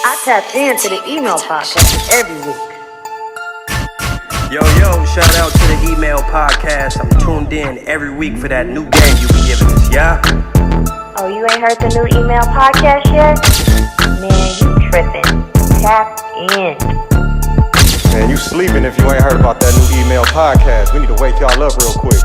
I tapped into the email podcast every week. Yo, shout out to the EMALE podcast. I'm tuned in every week for that new game you be giving us, yeah? Oh, you ain't heard the new email podcast yet? Man, you tripping. Tap in. Man, you sleeping if you ain't heard about that new EMALE podcast. We need to wake y'all up real quick.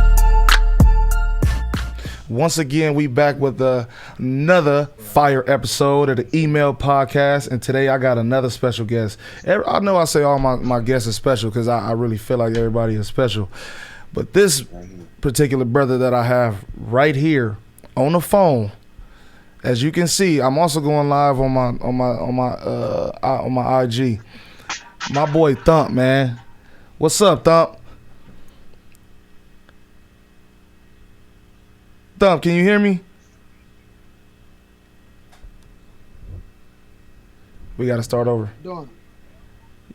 Once again, we back with another fire episode of the EMALE podcast, and today I got another special guest. I know I say all my guests are special because I really feel like everybody is special, but this particular brother that I have right here on the phone, as you can see, I'm also going live on my IG. My boy Thump, man. What's up, Thump? Thump, can you hear me? We got to start over. Doing.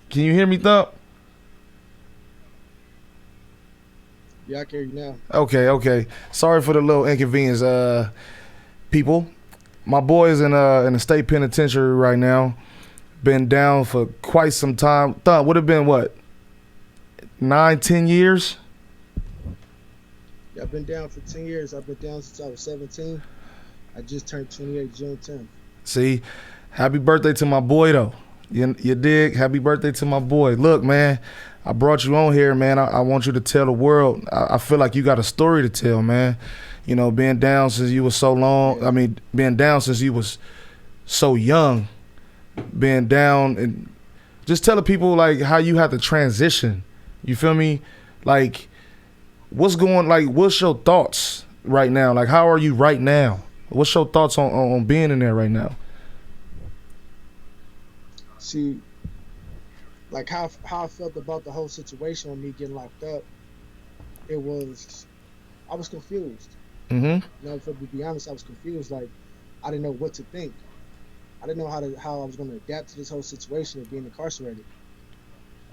Can you hear me, Thump? Yeah, I can hear you now. Okay. Sorry for the little inconvenience, people. My boy is in the state penitentiary right now. Been down for quite some time. Thump, would have been what? 9-10 years? I've been down for 10 years. I've been down since I was 17. I just turned 28 June 10th. See, happy birthday to my boy, though. You dig? Happy birthday to my boy. Look, man, I brought you on here, man. I want you to tell the world. I feel like you got a story to tell, man. You know, being down since you was so long. I mean, being down since you was so young. Being down and just tell the people, like, how you had to transition. You feel me? Like, what's your thoughts right now? Like, how are you right now? What's your thoughts on being in there right now? See, like how I felt about the whole situation with me getting locked up, I was confused. Mm-hmm. You know, to be honest, I was confused. Like, I didn't know what to think. I didn't know how I was going to adapt to this whole situation of being incarcerated.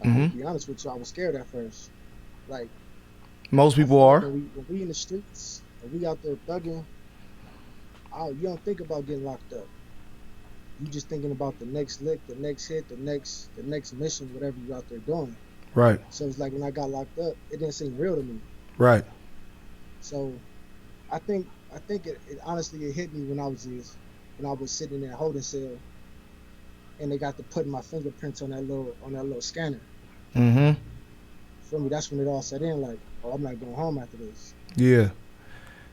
To be honest with you, I was scared at first. Like, most people are. When we in the streets, when we out there thugging, you don't think about getting locked up. You just thinking about the next lick, the next hit, the next mission, whatever you out there doing. Right. So it's like when I got locked up, it didn't seem real to me. Right. So I think it honestly it hit me when I was sitting in that holding cell, and they got to put my fingerprints on that little scanner. Mm-hmm. For me, that's when it all set in. Like, oh, I'm not going home after this. Yeah.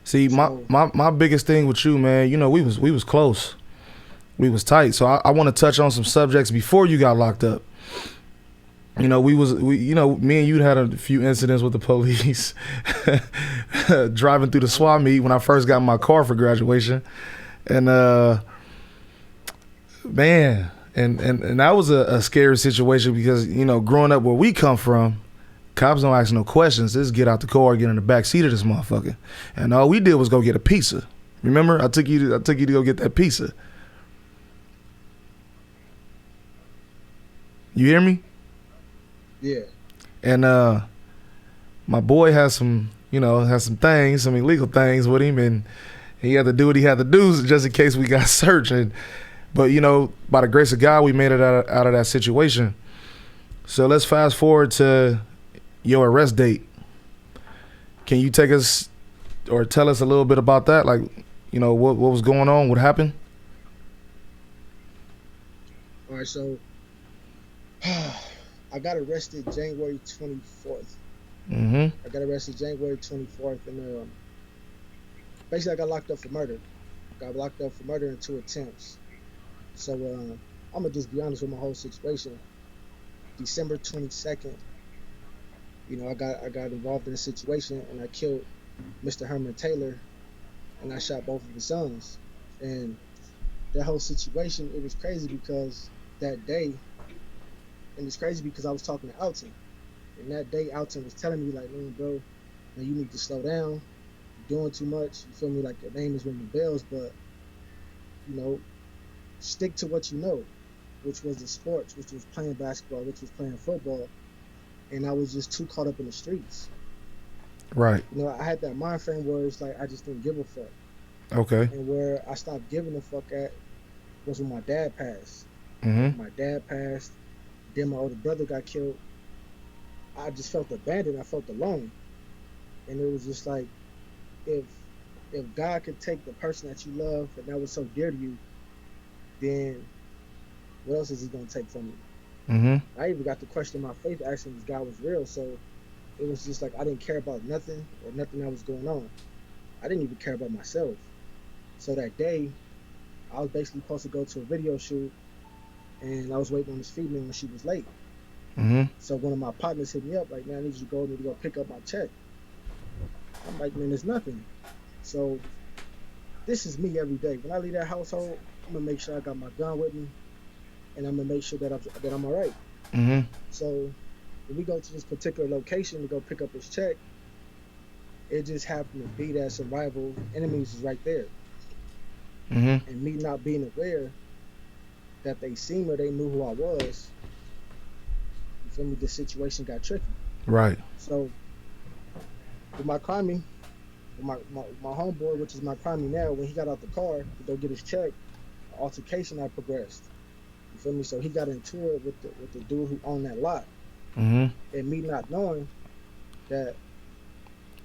See, So, my biggest thing with you, man, you know, we was close. We was tight. So I want to touch on some subjects before you got locked up. You know, me and you had a few incidents with the police driving through the swap meet when I first got my car for graduation. And man, and that was a scary situation because, you know, growing up where we come from, cops don't ask no questions. Just get out the car, get in the back seat of this motherfucker. And all we did was go get a pizza. Remember? I took you to go get that pizza. You hear me? yeah. And my boy has some things, some illegal things with him, and he had to do what he had to do just in case we got searched. But, you know, by the grace of God, we made it out of that situation. So let's fast forward to your arrest date. Can you take us or tell us a little bit about that? Like, you know, what was going on? What happened? All right, so I got arrested January 24th. Mm-hmm. I got arrested January 24th, and basically I got locked up for murder. Got locked up for murder in 2 attempts. So I'm gonna just be honest with my whole situation. December 22nd, you know, I got involved in a situation and I killed Mr. Herman Taylor, and I shot both of his sons. And that whole situation, it was crazy because that day, and it's crazy because I was talking to Alton, and that day Alton was telling me, like, man, bro, now you need to slow down. You're doing too much. You feel me? Like, your name is ringing bells, but, you know, stick to what you know, which was the sports, which was playing basketball, which was playing football. And I was just too caught up in the streets. Right. You know, I had that mind frame where it's like I just didn't give a fuck. Okay. And where I stopped giving a fuck at was when my dad passed. My dad passed. Then my older brother got killed. I just felt abandoned. I felt alone, and it was just like, if God could take the person that you love and that was so dear to you, then what else is He gonna take from you? I even got to question my faith, asking if God was real. So it was just like I didn't care about nothing or nothing that was going on. I didn't even care about myself. So that day, I was basically supposed to go to a video shoot, and I was waiting on this female and she was late. So one of my partners hit me up like, man, I need you to go pick up my check. I'm like, man, there's nothing. So this is me every day. When I leave that household, I'm gonna make sure I got my gun with me, and I'm gonna make sure that I'm all right. So when we go to this particular location to go pick up his check, it just happened to be that some rival enemies is right there. And me not being aware that they seen or they knew who I was, you feel me, the situation got tricky. Right. So with my crimey, my homeboy, which is my crimey now, when he got out the car to go get his check, the altercation had progressed. You feel me? So he got into it with the dude who owned that lot. And me not knowing that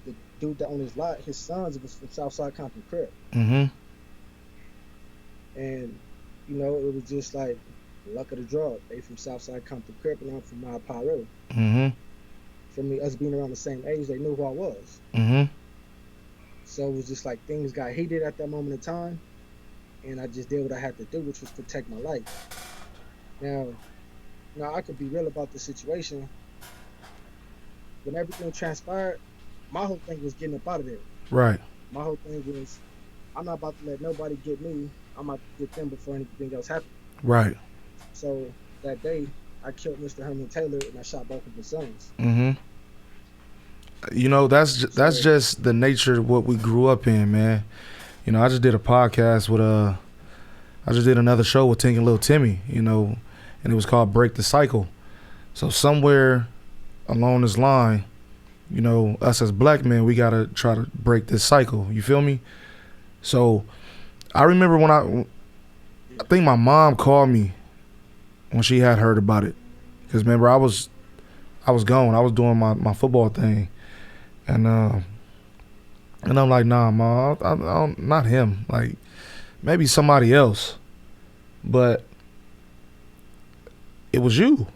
the dude that owned his lot, his sons was from Southside Compton Crip. And you know, it was just like luck of the draw. They from Southside Compton Crip, and I'm from Mile Pie Road. For me, us being around the same age, they knew who I was. So it was just like things got heated at that moment in time, and I just did what I had to do, which was protect my life. Now I could be real about the situation. When everything transpired, my whole thing was getting up out of there. Right. My whole thing was, I'm not about to let nobody get me. I'm about to get them before anything else happens. Right. So that day, I killed Mr. Herman Taylor and I shot both of his sons. You know, that's just the nature of what we grew up in, man. You know, I just did a podcast with I just did another show with Tink and Lil Timmy, you know, and it was called Break the Cycle. So somewhere along this line, you know, us as black men, we gotta try to break this cycle. You feel me? So I remember when I think my mom called me when she had heard about it, because remember I was gone. I was doing my football thing, and I'm like, nah, Ma, I not him. Like maybe somebody else, but it was you.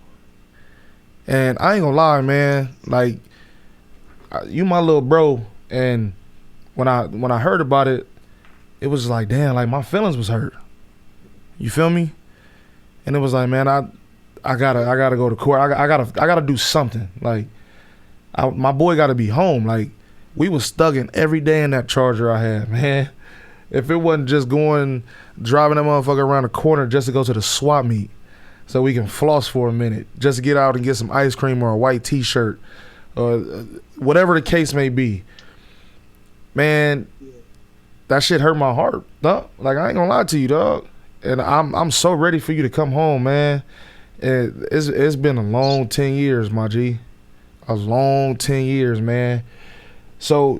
And I ain't gonna lie, man. Like you, my little bro, and when I heard about it, it was like, damn, like my feelings was hurt. You feel me? And it was like, man, I gotta go to court. I gotta do something. Like my boy gotta be home. Like we was stugging every day in that Charger I had, man. If it wasn't just driving that motherfucker around the corner just to go to the swap meet so we can floss for a minute, just to get out and get some ice cream or a white t-shirt or whatever the case may be. Man, that shit hurt my heart, dog. Like I ain't gonna lie to you, dog. And I'm so ready for you to come home, man. And it's been a long 10 years, my G. A long 10 years, man. So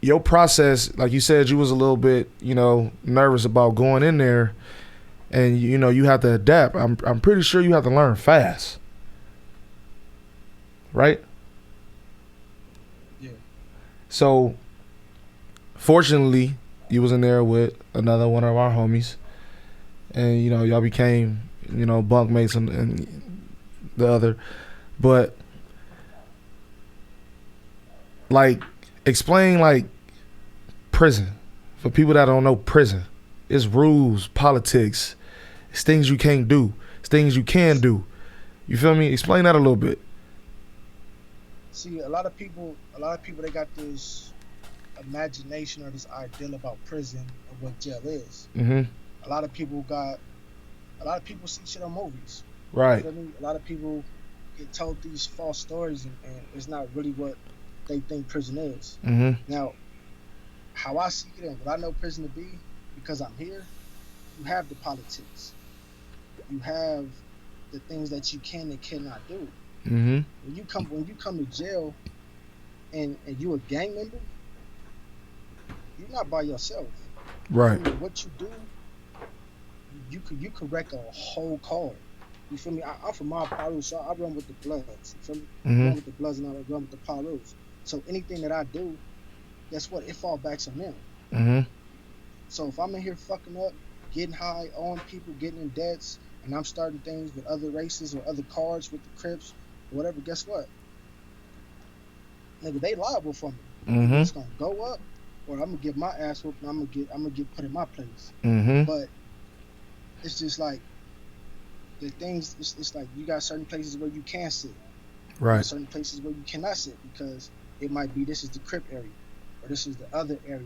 your process, like you said, you was a little bit, you know, nervous about going in there, and you know you have to adapt. I'm pretty sure you have to learn fast, right? Yeah. So fortunately, you was in there with another one of our homies, and you know y'all became, you know, bunkmates and the other, but like explain like prison for people that don't know prison. It's rules, politics, it's things you can't do, it's things you can do. You feel me? Explain that a little bit. See, a lot of people they got this imagination or this ideal about prison and what jail is. A lot of people see shit on movies. Right. You feel me? A lot of people get told these false stories and it's not really what they think prison is. Now, how I see it and what I know prison to be, because I'm here, you have the politics. You have the things that you can and cannot do. When you come to jail and you a gang member, you're not by yourself. Right. What you do you could wreck a whole car. You feel me? I'm from my Paru, so I run with the Bloods. You feel me? I Mm-hmm. run with the Bloods and I run with the Parus. So anything that I do, guess what? It fall backs on them. Mm-hmm. So if I'm in here fucking up, getting high on people, getting in debts, and I'm starting things with other races or other cars with the Crips, or whatever, guess what? Nigga, they liable for me. Either Mm-hmm. it's gonna go up, or I'm gonna get my ass whooped and I'm gonna get put in my place. Mm-hmm. But it's just like the things. It's like you got certain places where you can sit. You got Right. certain places where you cannot sit because it might be this is the Crip area, or this is the other area.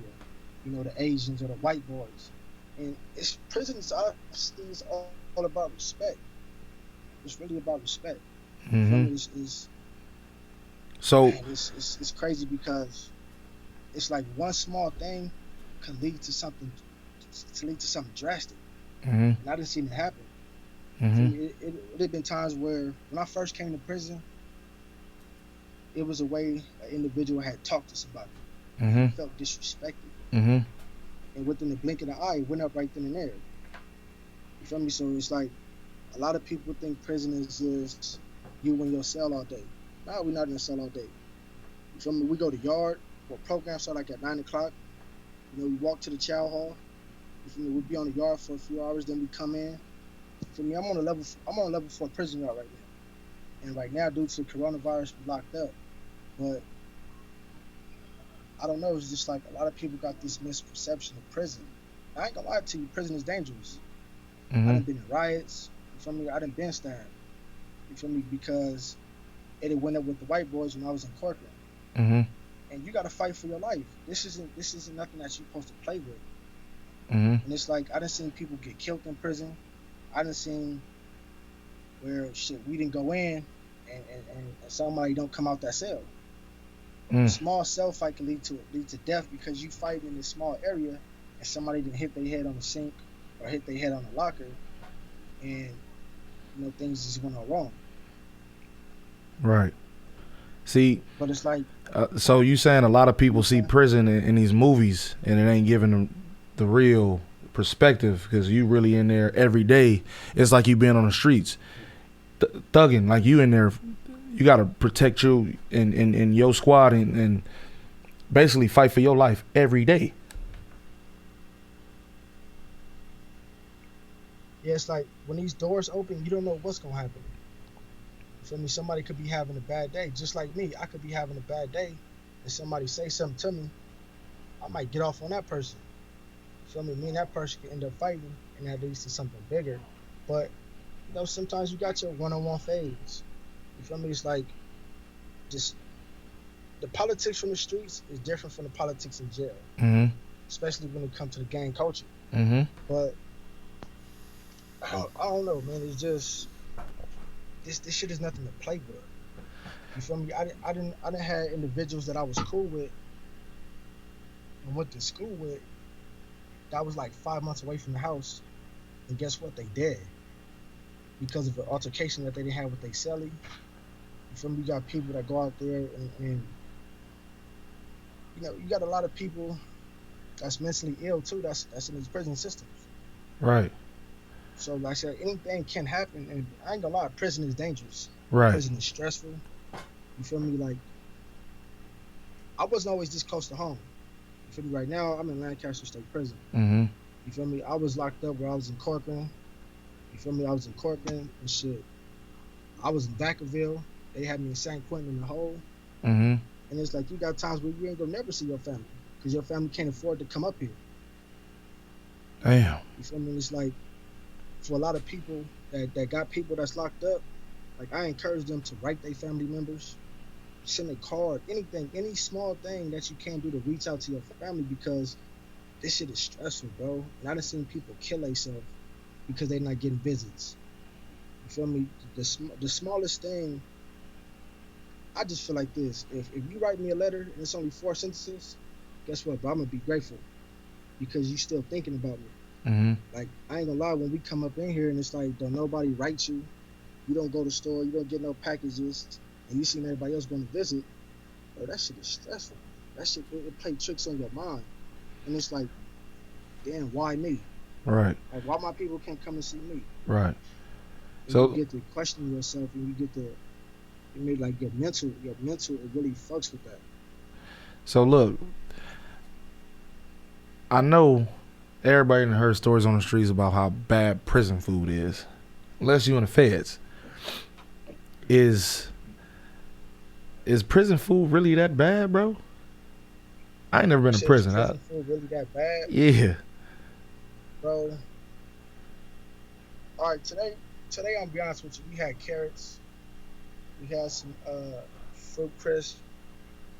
You know, the Asians or the white boys. And it's prisons. Honestly, it's all about respect. It's really about respect. You feel Mm-hmm. me? It's So. man, it's crazy because it's like one small thing could lead to something drastic. Mm-hmm. And I didn't see it happen. For Mm-hmm. me, it had been times where when I first came to prison, it was a way an individual had talked to somebody and Mm-hmm. he felt disrespected. Mm-hmm. And within the blink of the eye, it went up right then and there. You feel me? So it's like a lot of people think prison is just you in your cell all day. Nah, we're not in the cell all day. You feel me? We go to yard for programs start like at 9 o'clock. You know, we walk to the chow hall. You feel me? We'll be on the yard for a few hours, then we come in. You feel me? I'm on a level 4 prison yard right now. And right now, due to coronavirus, we're locked up. But I don't know, it's just like a lot of people got this misperception of prison. I ain't gonna lie to you, prison is dangerous. I Mm-hmm. done been in riots. You feel me? I done been stabbed. You feel me? Because it had went up with the white boys when I was in Corcoran. Mm-hmm. And you gotta fight for your life. This isn't nothing that you're supposed to play with. Mm-hmm. And it's like I done seen people get killed in prison. I done seen where shit we didn't go in and somebody don't come out that cell. A Mm. small cell fight can lead to death because you fight in this small area and somebody didn't hit their head on the sink or hit their head on the locker and things just went all wrong. Right. See, But it's like so you saying a lot of people see prison in these movies and it ain't giving them the real perspective because you really in there every day. It's like you been on the streets, thugging. Like you in there, you got to protect you in your squad and basically fight for your life every day. yeah, it's like when these doors open, you don't know what's gonna happen. You feel me? Somebody could be having a bad day, just like me. I could be having a bad day, and somebody say something to me. I might get off on that person. You feel me? Me and that person could end up fighting, and that leads to something bigger. But sometimes you got your one-on-one phase. You feel me? It's like just the politics from the streets is different from the politics in jail, Mm-hmm. especially when it comes to the gang culture. Mm-hmm. But I don't know, man. It's just this shit is nothing to play with. You feel me? I didn't have individuals that I was cool with and went to school with that was like 5 months away from the house, and guess what? They dead because of an altercation that they didn't have with their cellie. You feel me? You got people that go out there and you got a lot of people that's mentally ill too. That's in these prison systems. Right. So like I said, anything can happen, and I ain't gonna lie, prison is dangerous. Right. Prison is stressful. You feel me? Like I wasn't always this close to home. You feel me? Right now, I'm in Lancaster State Prison. Mm-hmm. You feel me? I was locked up where I was in Corcoran. You feel me? I was in Corcoran and shit. I was in Vacaville. They had me in San Quentin in the hole. Mm-hmm. And it's like you got times where you ain't gonna never see your family because your family can't afford to come up here. Damn. You feel me? It's like for a lot of people that got people that's locked up, like I encourage them to write their family members, send a card, anything, any small thing that you can do to reach out to your family because this shit is stressful, bro. And I done seen people kill themselves because they're not getting visits. You feel me? The smallest thing, I just feel like this. If you write me a letter and it's only 4 sentences, guess what, bro? I'm gonna be grateful because you still thinking about me. Mm-hmm. Like, I ain't gonna lie, when we come up in here and it's like, don't nobody write you, you don't go to the store, you don't get no packages, and you seen everybody else going to visit, bro, that shit is stressful. That shit, it play tricks on your mind. And it's like, damn, why me? Right. Like, why my people can't come and see me? Right. And So you get to question yourself, and you get to, you made like your mental, it really fucks with that. so look, I know everybody done heard stories on the streets about how bad prison food is. Unless you in the feds. Is prison food really that bad, bro? I ain't never been to Shit, prison. prison food really that bad, Yeah. bro? All right, today I'm gonna be honest with you. We had carrots, we had some fruit crisp,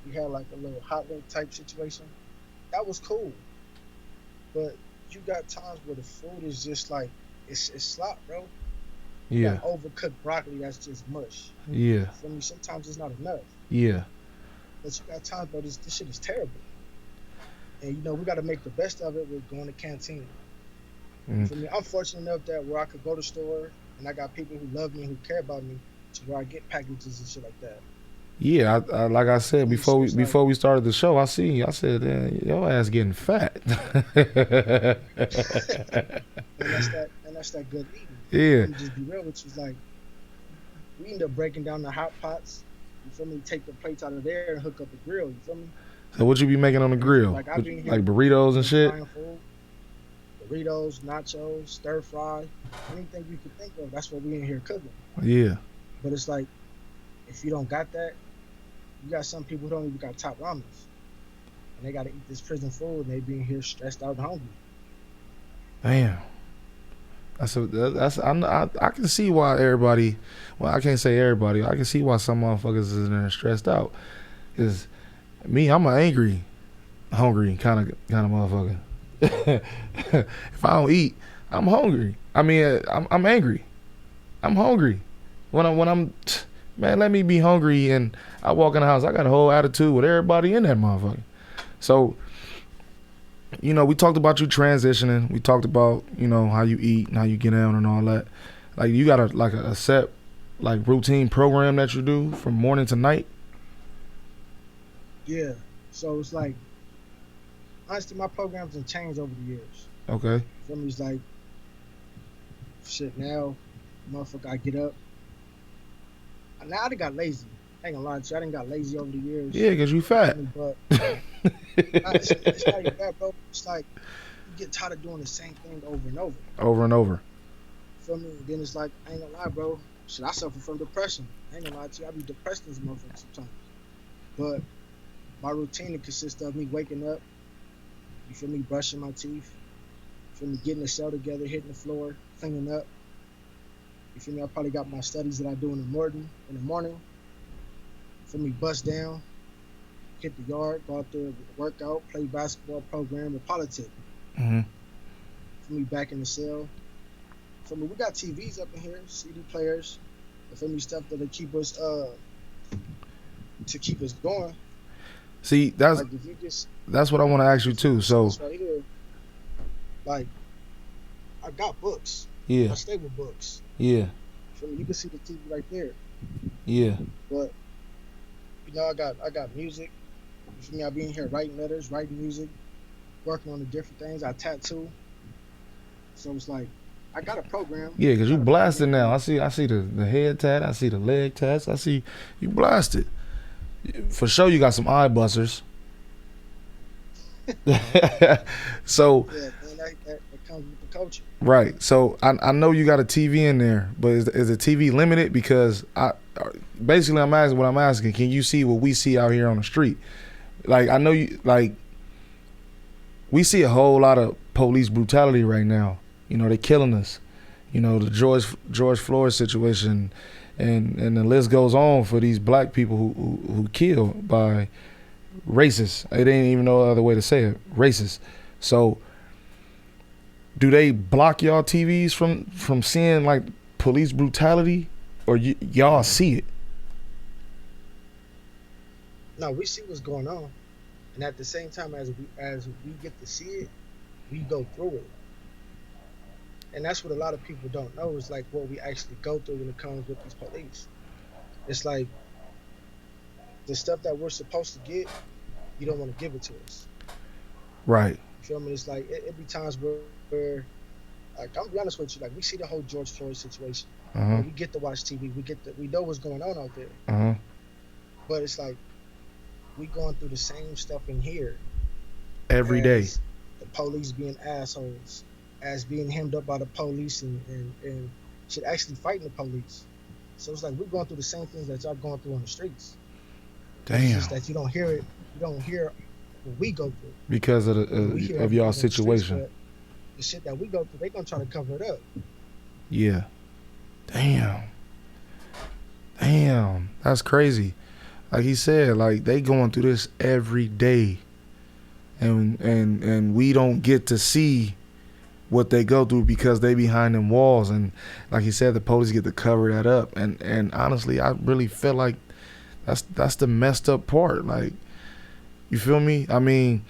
we had like a little hot link type situation. That was cool, but you got times where the food is just like it's slop, bro. You Yeah. got overcooked broccoli that's just mush. Yeah. For me, sometimes it's not enough. Yeah. But you got times, bro, this shit is terrible. And you know, we got to make the best of it with going to canteen. For me, I'm fortunate enough that where I could go to the store and I got people who love me and who care about me to where I get packages and shit like that. Yeah, I like I said before we started the show, I said, your ass getting fat. And that's that good eating. Yeah. I'm just be real with you. It's like we end up breaking down the hot pots. You feel me? Take the plates out of there and hook up the grill. You feel me? So what you be making on the grill? Like I've been here, like burritos and shit? Food, burritos, nachos, stir fry, anything you could think of. That's what we in here cooking. Yeah. But it's like, if you don't got that, you got some people who don't even got top ramens. And they got to eat this prison food, and they be in here stressed out and hungry. Damn. I can see why everybody, well, I can't say everybody, I can see why some motherfuckers is in there stressed out. Cause me, I'm an angry, hungry kind of motherfucker. If I don't eat, I'm hungry. I mean, I'm angry. I'm hungry. When I'm, man, let me be hungry and I walk in the house, I got a whole attitude with everybody in that motherfucker. So, you know, we talked about you transitioning. We talked about, you know, how you eat and how you get down and all that. Like, you got a set, like, routine program that you do from morning to night? Yeah. So it's like, honestly, my programs have changed over the years. Okay. For me, it's like, shit, now, motherfucker, I get up. Now I done got lazy. I ain't gonna lie to you, I done got lazy over the years. Yeah, because you fat. But it's not even that, bro. It's like you get tired of doing the same thing over and over. Over and over. Feel me? And then it's like, I ain't gonna lie, bro. Shit, I suffer from depression. I ain't gonna lie to you, I be depressed as a motherfucker sometimes. But my routine consists of me waking up, you feel me, brushing my teeth, you feel me, getting the cell together, hitting the floor, cleaning up. You feel me? I probably got my studies that I do in the morning. You feel me? Bust down, hit the yard, go out there, work out, play basketball, program, or politic. Mm-hmm. For me, back in the cell. For me, we got TVs up in here, CD players. For me, stuff that'll keep us going. See, that's like if you just, that's what I want to ask you too. So right here, like I got books. yeah, I stay with books. yeah, For me, you can see the TV right there. yeah. But you know, I got music. For me, I be in here writing letters, writing music, working on the different things. I tattoo. So it's like I got a program. Yeah, because you blasted now. I see the head tat. I see the leg tats. I see you blasted. For sure, you got some eye busters. So Yeah, man, that comes with the culture. right. So I know you got a TV in there, but is the TV limited? Because basically I'm asking. Can you see what we see out here on the street? Like I know you like. We see a whole lot of police brutality right now. You know, they're killing us. You know, the George Floyd situation, and the list goes on for these black people who kill by racists. It ain't even no other way to say it. Racist. So, do they block y'all TVs from seeing like police brutality, or y'all see it? No, we see what's going on, and at the same time as we get to see it, we go through it. And that's what a lot of people don't know is like what we actually go through when it comes with these police. It's like the stuff that we're supposed to get, you don't want to give it to us. Right. You feel me? It's like it be times where Like, I'm gonna be honest with you. Like, we see the whole George Floyd situation. Uh-huh. We get to watch TV. We know what's going on out there. Uh-huh. But it's like we going through the same stuff in here Every day. as the police being assholes, as being hemmed up by the police and shit actually fighting the police. So it's like we're going through the same things that y'all going through on the streets. It's Damn. just that you don't hear it. You don't hear what we go through. Because of We the hear of everything y'all on the streets, situation. but the shit that we go through, they gonna try to cover it up. Yeah. Damn. That's crazy. Like he said, like they going through this every day. And we don't get to see what they go through because they behind them walls, and like he said, the police get to cover that up. And honestly, I really feel like that's the messed up part. Like, you feel me? I mean,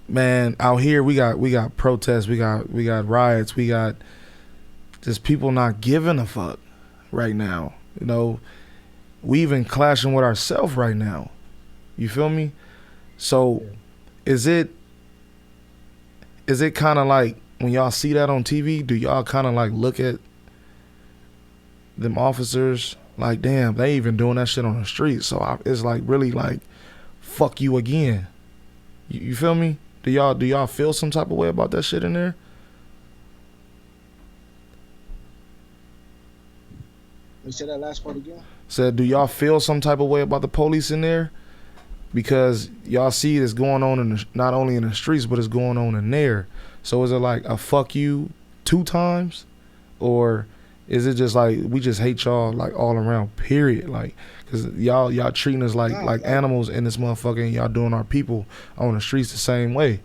man, out here we got protests, we got riots, we got just people not giving a fuck right now. You know, we even clashing with ourselves right now. You feel me? So is it kind of like when y'all see that on TV, do y'all kind of like look at them officers like, damn, they even doing that shit on the street? So it's like really like, fuck you again. You feel me? Do y'all feel some type of way about that shit in there? You say that last part again? Said, do y'all feel some type of way about the police in there? Because y'all see it's going on not only in the streets, but it's going on in there. So is it like a fuck you 2 times? Or is it just like we just hate y'all like all around, period? Like, because y'all treating us like animals in this motherfucker, and y'all doing our people on the streets the same way.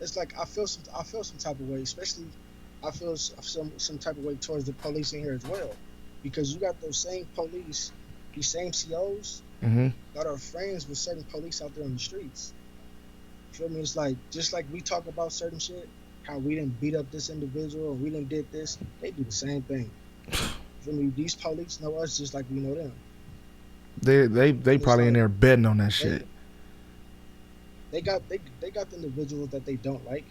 It's like I feel some type of way, especially I feel some type of way towards the police in here as well, because you got those same police, these same COs that are friends with certain police out there on the streets. You feel me? It's like, just like we talk about certain shit, how we didn't beat up this individual or we didn't did this, they do the same thing. You feel me? These police know us just like we know them. They probably in there betting on that shit. They got the individuals that they don't like.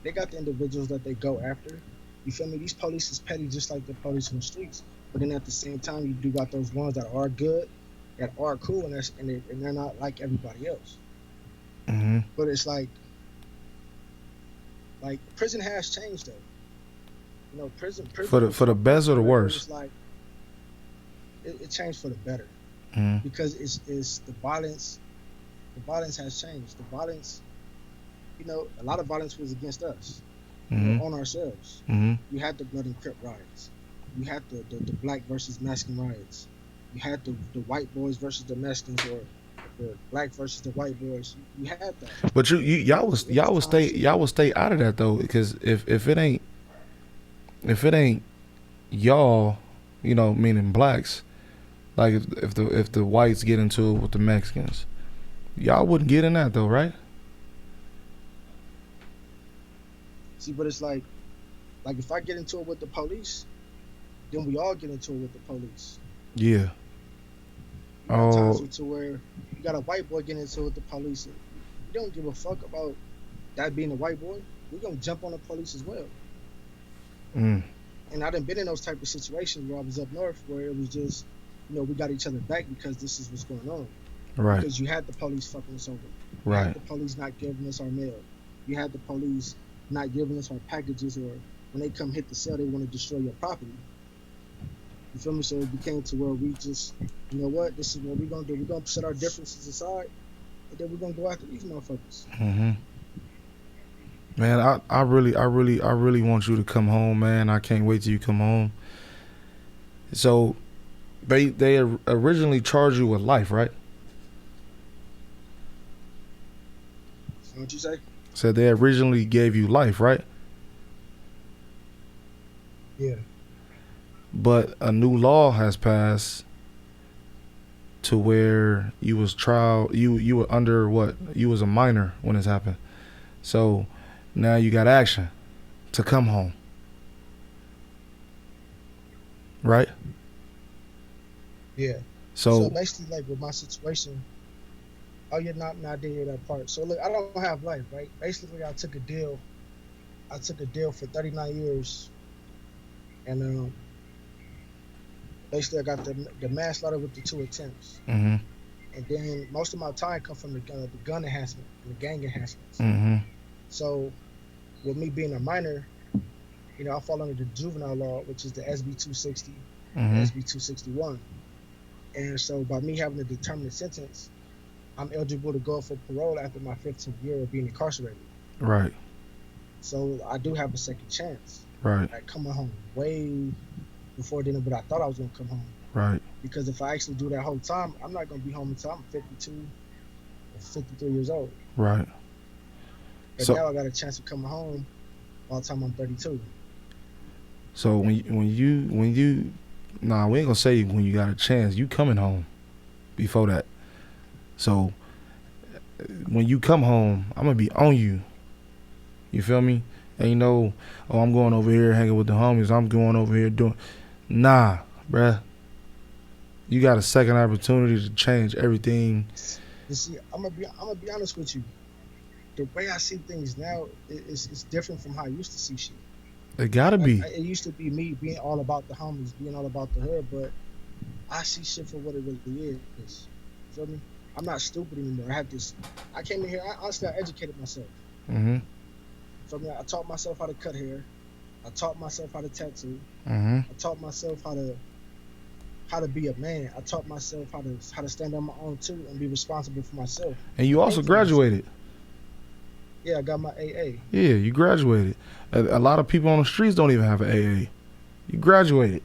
They got the individuals that they go after. You feel me? These police is petty just like the police in the streets. But then at the same time, you do got those ones that are good, that are cool, and they're not like everybody else. But it's like prison has changed though. You know, prison for the best or the worst. It's like it changed for the better, because it's the violence. The violence has changed. The violence, you know, a lot of violence was against us, you know, on ourselves. You had the blood and Crip riots. You had the black versus Mexican riots. You had the white boys versus the Mexicans, or the black versus the white boys. You had that. But y'all will stay out of that though, because if it ain't y'all, you know, meaning blacks, like if the whites get into it with the Mexicans, y'all wouldn't get in that though, right? See, but it's like if I get into it with the police, then we all get into it with the police. Yeah. Times to where you got a white boy getting into it with the police. You don't give a fuck about that being a white boy. We're gonna jump on the police as well. And I done been in those type of situations where I was up north, where it was just, you know, we got each other back because this is what's going on. Right. Because you had the police fucking us over. You right. had the police not giving us our mail. You had the police not giving us our packages, or when they come hit the cell, they want to destroy your property. You feel me? So it became to where we just, you know what, this is what we're gonna do. We're gonna set our differences aside, and then we're gonna go after these motherfuckers. Man, I really want you to come home, man. I can't wait till you come home. So they originally charged you with life, right? What'd you say? Said they originally gave you life, right? Yeah. But a new law has passed to where you was you were under what? You was a minor when this happened. So now you got action to come home. Right? Yeah. So basically, like with my situation, I did hear that part. So look, I don't have life, right? Basically, I took a deal I took a deal for 39 years, and basically I got the manslaughter with the 2 attempts, Mm-hmm. and then most of my time come from the gun enhancement and the gang enhancements. Mm-hmm. So with me being a minor, I fall under the juvenile law, which is the SB 260, Mm-hmm. SB 261, and so by me having a determinate sentence, I'm eligible to go for parole after my 15th year of being incarcerated. Right. So I do have a second chance. Right. Like coming home way before then, but I thought I was gonna come home. Right. Because if I actually do that whole time, I'm not gonna be home until I'm 52 or 53 years old. Right. But So- now I got a chance of coming home by the time I'm 32. So when you nah, we ain't gonna say when you got a chance. You coming home before that. So when you come home, I'm gonna be on you. You feel me? And oh, I'm going over here hanging with the homies. I'm going over here doing. Nah, bruh. You got a second opportunity to change everything. You see, I'm gonna be honest with you. The way I see things now it's different from how I used to see shit. It gotta be. It used to be me being all about the homies, being all about the hood, but I see shit for what it really is. You feel me? I'm not stupid anymore. I came in here, honestly, I educated myself. Mm-hmm. Feel me? I taught myself how to cut hair. I taught myself how to tattoo. Mm-hmm. I taught myself how to be a man. I taught myself how to stand on my own too and be responsible for myself. And you also graduated. Yeah, I got my AA. Yeah, you graduated. A lot of people on the streets don't even have an AA. You graduated.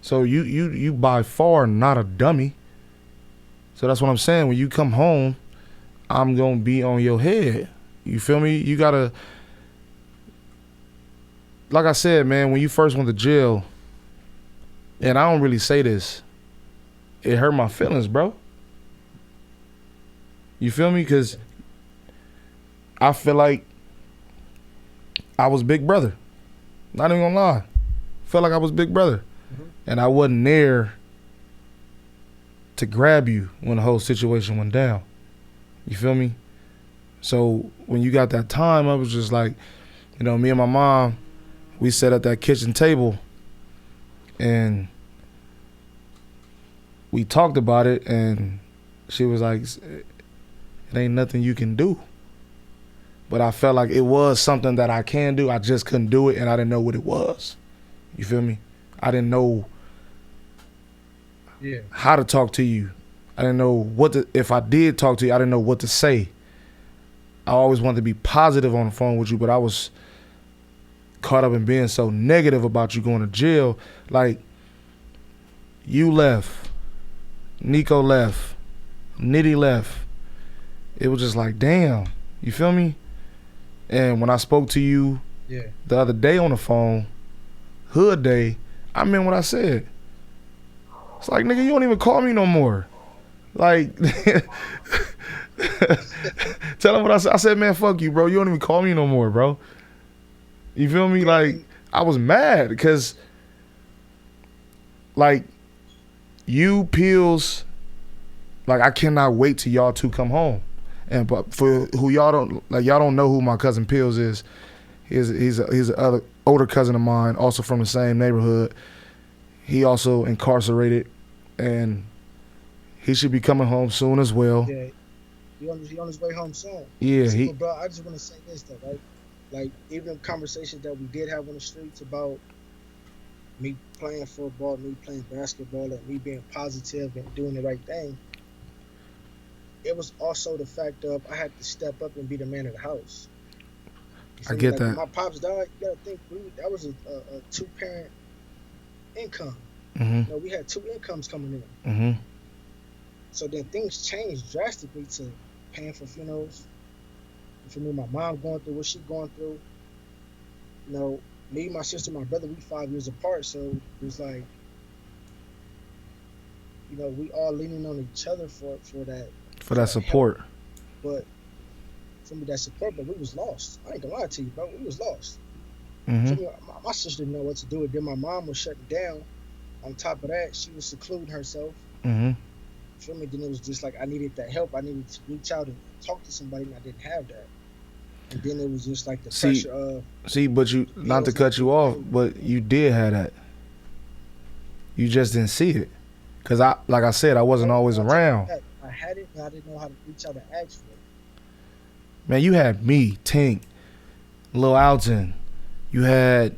So you by far not a dummy. So that's what I'm saying. When you come home, I'm going to be on your head. You feel me? You got to, like I said, man, when you first went to jail, and I don't really say this, it hurt my feelings, bro. You feel me? Because I feel like I was big brother. Not even gonna lie. Felt like I was big brother. Mm-hmm. And I wasn't there to grab you when the whole situation went down. You feel me? So when you got that time, I was just like, me and my mom, we sat at that kitchen table and we talked about it, and she was like, it ain't nothing you can do. But I felt like it was something that I can do. I just couldn't do it, and I didn't know what it was. You feel me? I didn't know how to talk to you. I didn't know if I did talk to you, I didn't know what to say. I always wanted to be positive on the phone with you, but I was caught up in being so negative about you going to jail. Like, you left. Nico left. Nitty left. It was just like, damn. You feel me? And when I spoke to you the other day on the phone, Hood Day, I meant what I said. It's like, nigga, you don't even call me no more. Like, tell him what I said. I said, man, fuck you, bro. You don't even call me no more, bro. You feel me? Like, I was mad because, like, you, Pills, like, I cannot wait till y'all two come home. And but for who y'all don't know who my cousin Pills is. He's a other older cousin of mine, also from the same neighborhood. He also incarcerated, and he should be coming home soon as well. Yeah, he on his way home soon. Yeah, See, bro, I just want to say this though, right? Like, even conversations that we did have on the streets about me playing football, me playing basketball, and me being positive and doing the right thing. It was also the fact of I had to step up and be the man of the house. I get that. When my pops died, you gotta think that was a 2-parent income. Mm-hmm. We had 2 incomes coming in. Mm-hmm. So then things changed drastically to paying for funerals. For me, my mom going through what she going through. Me, my sister, my brother, we 5 years apart. So it was like, we all leaning on each other for that. For that support. Help. But for me, that support, but we was lost. I ain't gonna lie to you, bro. We was lost. Mm-hmm. Me, my sister didn't know what to do. And then my mom was shutting down. On top of that, she was secluding herself. Mm-hmm. Then it was just like I needed that help. I needed to reach out and talk to somebody, and I didn't have that. And then it was just like the See, pressure of but you, not to cut you off, but you did have that. You just didn't see it. Because like I said, I wasn't always around. I had it, but I didn't know how to reach out and ask for it. Man, you had me, Tink, Lil Alton. You had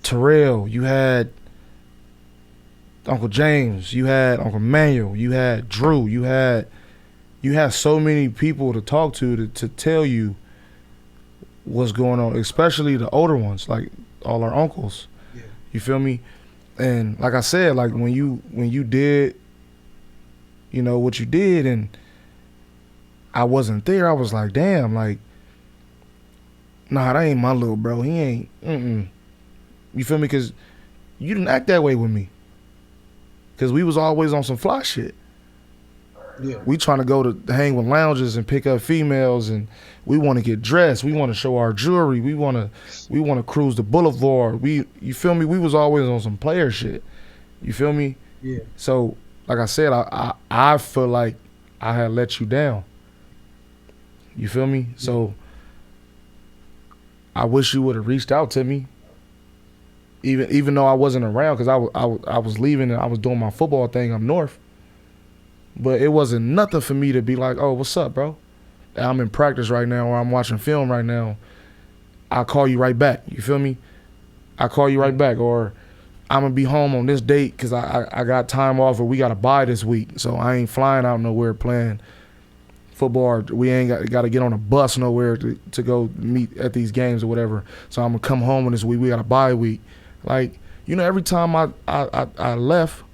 Terrell. You had Uncle James. You had Uncle Manuel. You had Drew. You had so many people to talk to tell you what's going on, especially the older ones, like all our uncles. Yeah. You feel me? And like I said, like when you did, you know, what you did, and I wasn't there, I was like, damn, like, nah, that ain't my little bro. He ain't, You feel me? Because you didn't act that way with me. Because we was always on some fly shit. Yeah. We trying to go to hang with lounges and pick up females, and we want to get dressed. We want to show our jewelry. We want to cruise the boulevard. You feel me? We was always on some player shit. You feel me? Yeah. So, like I said, I feel like I had let you down. You feel me? Yeah. So I wish you would have reached out to me, even though I wasn't around, because I was leaving and I was doing my football thing up north. But it wasn't nothing for me to be like, oh, what's up, bro? I'm in practice right now, or I'm watching film right now. I'll call you right back. You feel me? I'll call you right back. Or I'm going to be home on this date because I got time off, or we got to buy this week. So I ain't flying out nowhere playing football. Or we ain't got to get on a bus nowhere to go meet at these games or whatever. So I'm going to come home on this week. We got a bye week. Like, you know, every time I left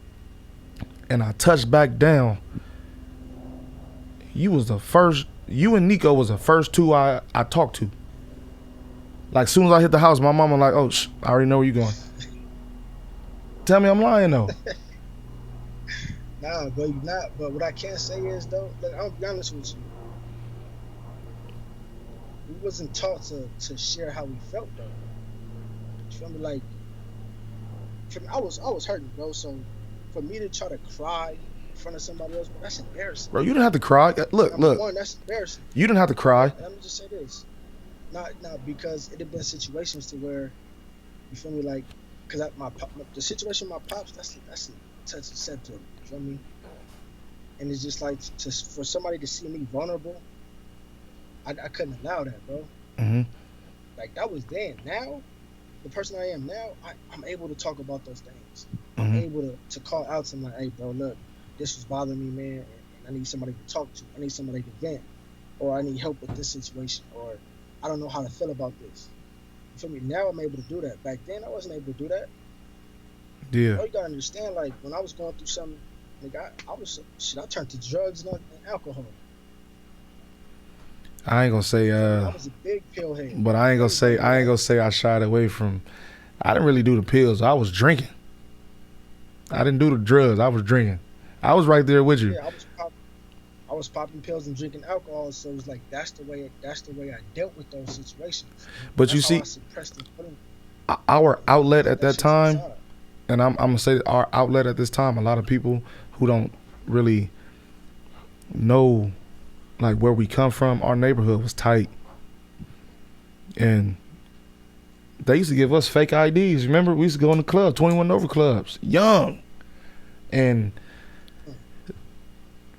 and I touched back down, you and Nico was the first two I talked to. Like, as soon as I hit the house, my mama like, oh, I already know where you going. Tell me I'm lying, though. Nah, but you're not. But what I can say is, though, like, I'll be honest with you. We wasn't taught to share how we felt, though. You feel me? Like, I was hurting, bro. So for me to try to cry in front of somebody else, bro, that's embarrassing. Bro, you didn't have to cry. Look. One, that's embarrassing. You didn't have to cry. Let me just say this. Not because it had been situations to where, you feel me, like, because the situation with my pops, that's a touchy subject. You feel me? And it's just like, for somebody to see me vulnerable, I couldn't allow that, bro. Mm-hmm. Like, that was then. Now, the person I am now, I'm able to talk about those things. Mm-hmm. I'm able to call out to them like, hey, bro, look, this was bothering me, man, and I need somebody to talk to. I need somebody to vent, or I need help with this situation, or I don't know how to feel about this. You feel me? Now I'm able to do that. Back then, I wasn't able to do that. Yeah. You gotta understand, like, when I was going through something, like, I turned to drugs and alcohol. I ain't gonna say I was a big pill head. But I ain't gonna say I shied away from. I didn't really do the pills. I was drinking. I didn't do the drugs. I was drinking. I was right there with you. Yeah, I was popping pills and drinking alcohol, so it was like that's the way I dealt with those situations. But you see, our outlet at that time, and I'm gonna say our outlet at this time, a lot of people who don't really know like where we come from, our neighborhood was tight. And they used to give us fake IDs. Remember, we used to go in the club, 21 over clubs, young. And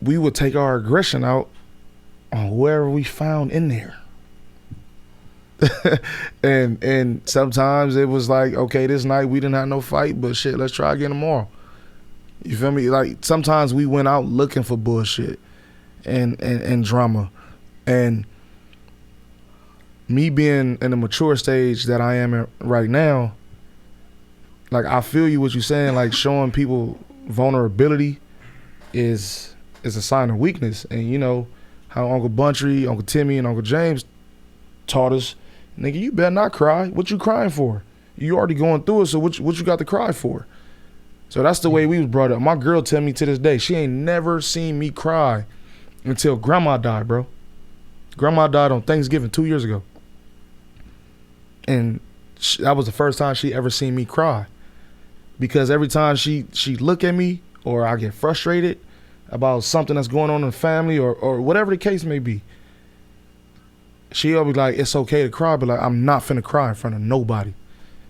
we would take our aggression out on whoever we found in there. and sometimes it was like, okay, this night we didn't have no fight, but shit, let's try again tomorrow. You feel me? Like, sometimes we went out looking for bullshit and drama. And me being in the mature stage that I am in right now, like, I feel you what you're saying, like, showing people vulnerability is a sign of weakness. And you know how Uncle Buntry, Uncle Timmy, and Uncle James taught us, nigga, you better not cry. What you crying for? You already going through it, so what you got to cry for? So that's the way we was brought up. My girl tell me to this day, she ain't never seen me cry until grandma died, bro. Grandma died on Thanksgiving 2 years ago. And that was the first time she ever seen me cry. Because every time she look at me, or I get frustrated about something that's going on in the family, or whatever the case may be, she'll be like, it's okay to cry, but like, I'm not finna cry in front of nobody.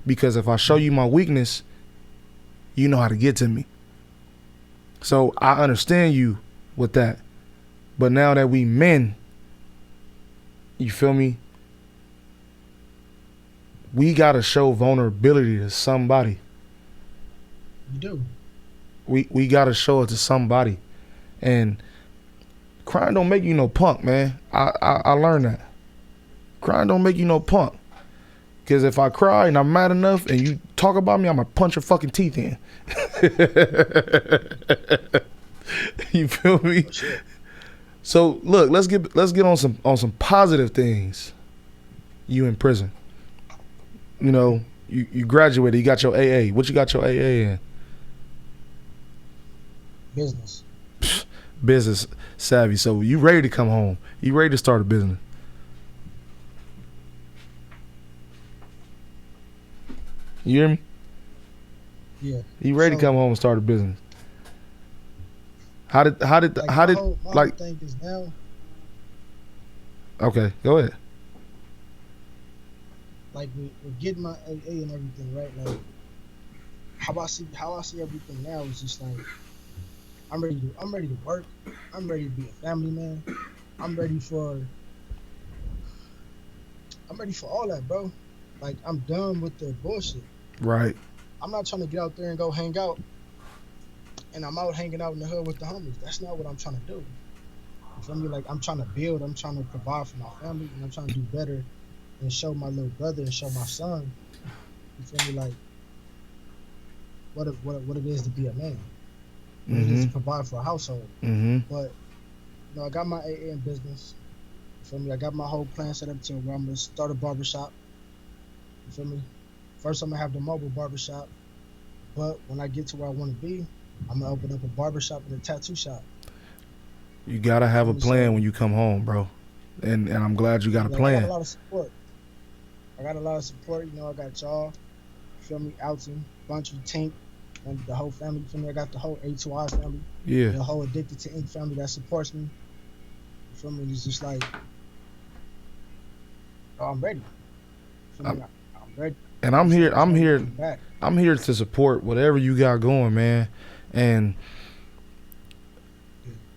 Because if I show you my weakness, you know how to get to me. So I understand you with that. But now that we men, you feel me? We gotta show vulnerability to somebody. You do. We gotta show it to somebody. And crying don't make you no punk, man. I learned that. Crying don't make you no punk. Because if I cry and I'm mad enough and you talk about me, I'm gonna punch your fucking teeth in. You feel me? For sure. So look, let's get on some positive things. You in prison. You know, you graduated, you got your AA. What you got your AA in? Business. Business savvy. So you ready to come home. You ready to start a business. You hear me? Yeah. You ready to come home and start a business. How did my whole like thing is now, okay, go ahead. like with getting my AA and everything, right? Like how I see everything now is just like I'm ready to work. I'm ready to be a family man. I'm ready for all that, bro. Like I'm done with the bullshit. Right. I'm not trying to get out there and go hang out, and I'm out hanging out in the hood with the homies. That's not what I'm trying to do. You feel me? Like I'm trying to build. I'm trying to provide for my family, and I'm trying to do better and show my little brother and show my son. You feel me? Like what it is to be a man. What it is to provide for a household. Mm-hmm. But you know, I got my AA in business. You feel me? I got my whole plan set up to where I'm gonna start a barbershop. You feel me? First, I'm gonna have the mobile barbershop, but when I get to where I want to be, I'm gonna open up a barbershop and a tattoo shop. You gotta have a plan when you come home, bro. And I'm glad you got a plan. I got a lot of support. You know, I got y'all. You feel me? Alton, Bunchy, Tink, and the whole family. You feel me? I got the whole A2I family. Yeah. The whole Addicted to Ink family that supports me. You feel me? It's just like, oh, I'm ready. You feel me? I'm ready. And I'm here to support whatever you got going, man. And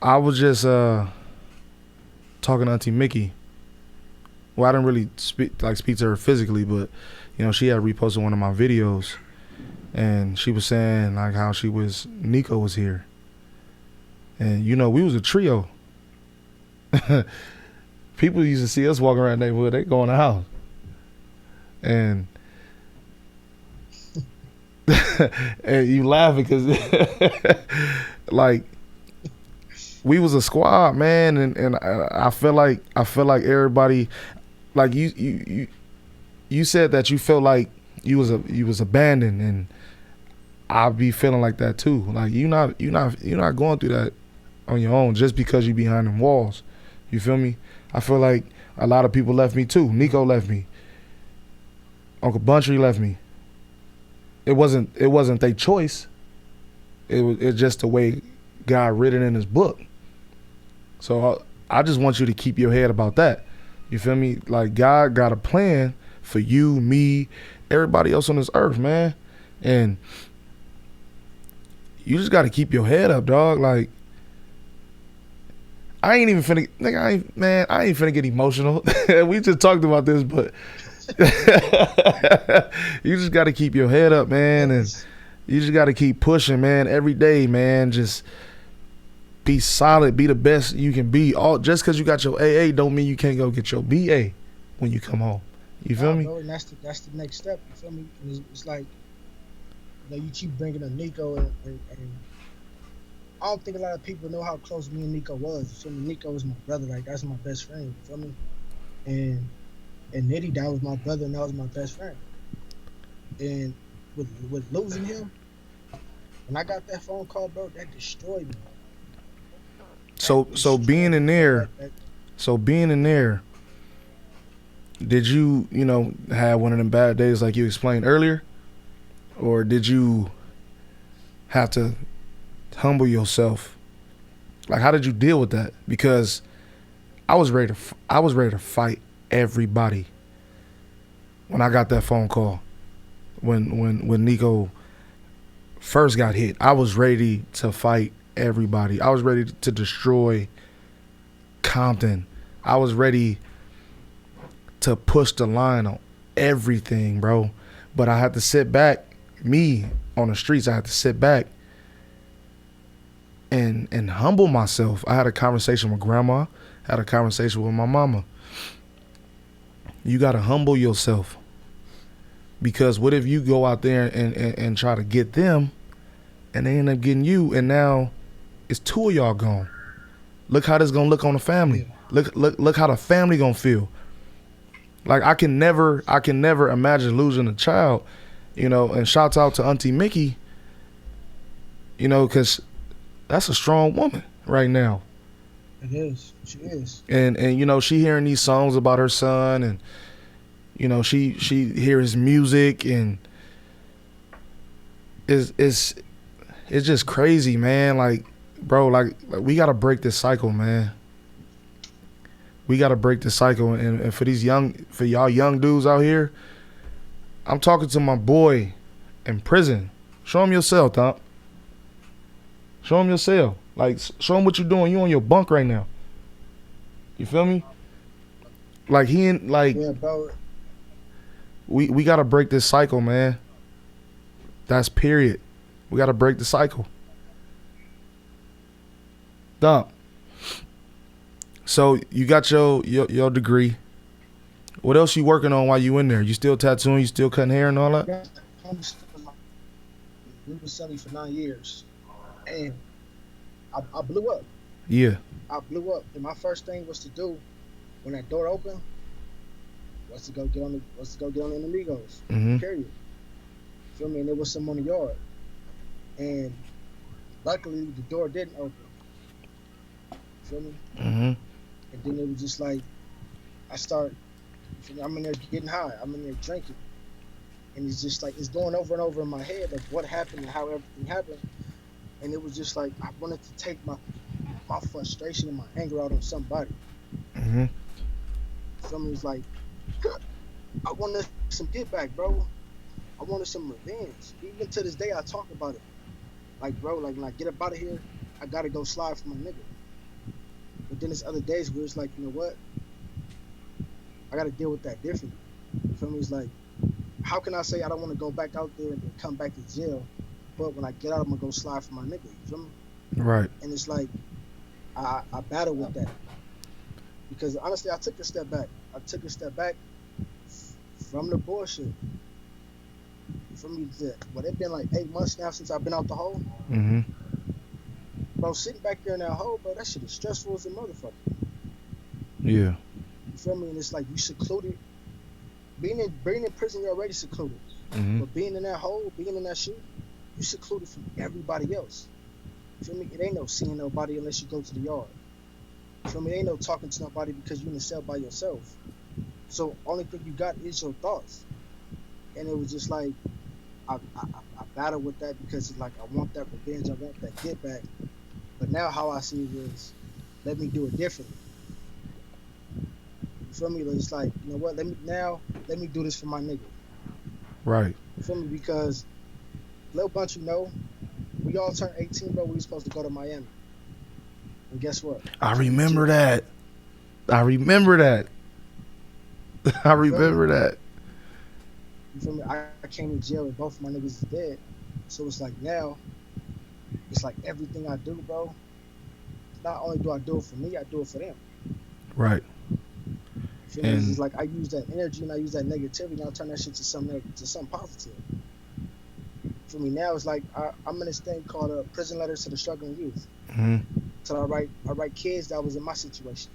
I was just talking to Auntie Mickey. Well, I didn't really speak to her physically, but you know, she had reposted one of my videos, and she was saying like how Nico was here, and you know, we was a trio. People used to see us walking around the neighborhood, they go in the house, and and you laughing because like we was a squad, man, and I feel like everybody, like you said that you felt like you was abandoned, and I'll be feeling like that too. Like you're not going through that on your own just because you behind them walls. You feel me? I feel like a lot of people left me too. Nico left me. Uncle Buntry left me. It wasn't their choice. It's just the way God written in his book. So I just want you to keep your head about that. You feel me? Like God got a plan for you, me, everybody else on this earth, man. And you just got to keep your head up, dog. Like I ain't finna get emotional. We just talked about this, but you just got to keep your head up, man, and you just got to keep pushing, man, every day, man. Just be solid, be the best you can be. All just because you got your AA don't mean you can't go get your BA when you come home. You feel me? Bro, and that's the next step. You feel me? It's like, you know, you keep bringing up Nico, and I don't think a lot of people know how close me and Nico was. You feel me? Nico was my brother. Like that's my best friend. You feel me? And Nitty, that was my brother, and that was my best friend. And with losing him, when I got that phone call, bro, that destroyed me. So being in there, did you know, have one of them bad days like you explained earlier? Or did you have to humble yourself? Like, how did you deal with that? Because I was ready to fight. everybody when I got that phone call. When Nico first got hit, I was ready to fight everybody. I was ready to destroy Compton. I was ready to push the line on everything, bro. But I had to sit back. Me on the streets, I had to sit back and humble myself. I had a conversation with grandma, had a conversation with my mama. You got to humble yourself. Because what if you go out there and try to get them and they end up getting you, and now it's two of y'all gone. Look how this gonna look on the family. Look how the family gonna feel. Like I can never imagine losing a child, you know. And shouts out to Auntie Mickey, you know, because that's a strong woman right now. It is. She is. And you know, she hearing these songs about her son, and you know, she hears music, and it's just crazy, man. Like, bro, like we gotta break this cycle, man. We gotta break this cycle, and for y'all young dudes out here, I'm talking to my boy in prison. Show him your cell, Thump. Show him your cell. Like, show him what you're doing. You on your bunk right now. You feel me? Like yeah, bro. We gotta break this cycle, man. That's period. We gotta break the cycle. Thump. So you got your degree. What else you working on while you in there? You still tattooing? You still cutting hair and all that? We were studying for 9 years, and I blew up. Yeah. I blew up, and my first thing was to do when that door opened was to go get on the Amigos. Mm-hmm. Period. Feel me? And there was some on the yard, and luckily the door didn't open. Feel me? Mm-hmm. And then it was just like I'm in there getting high. I'm in there drinking, and it's just like it's going over and over in my head of what happened and how everything happened. And it was just like I wanted to take my frustration and my anger out on somebody. Mm-hmm. Somebody's like, I wanted some get back, bro. I wanted some revenge. Even to this day, I talk about it. Like, bro, like when I get up out of here, I gotta go slide for my nigga. But then there's other days where it's like, you know what? I gotta deal with that differently. You feel me? It's like, how can I say I don't want to go back out there and come back to jail, but when I get out, I'm gonna go slide for my nigga. You feel me? Right. And it's like, I battle with that. Because honestly, I took a step back. I took a step back from the bullshit. From me, it's been like 8 months now since I've been out the hole. Mm-hmm. Bro, sitting back there in that hole, bro, that shit is stressful as a motherfucker. Yeah. You feel me? And it's like you secluded. Being in prison, you're already secluded. Mm-hmm. But being in that hole, being in that shit, you secluded from everybody else. You feel me? It ain't no seeing nobody unless you go to the yard. You feel me? It ain't no talking to nobody because you in the cell by yourself. So only thing you got is your thoughts. And it was just like I battled with that because it's like I want that revenge, I want that get back. But now how I see it is, let me do it differently. You feel me? It's like, you know what? Let me do this for my nigga. Right. You feel me? Because little bunch, you know, we all turned 18, bro. We were supposed to go to Miami. And guess what? I remember that. I remember that. You feel me? I came in jail and both of my niggas is dead. So it's like now, it's like everything I do, bro, not only do I do it for me, I do it for them. Right. You feel me? It's just like I use that energy and I use that negativity and I turn that shit to something positive. For me now, it's like I'm in this thing called Prison Letters to the Struggling Youth. Mm-hmm. So I write kids that was in my situation.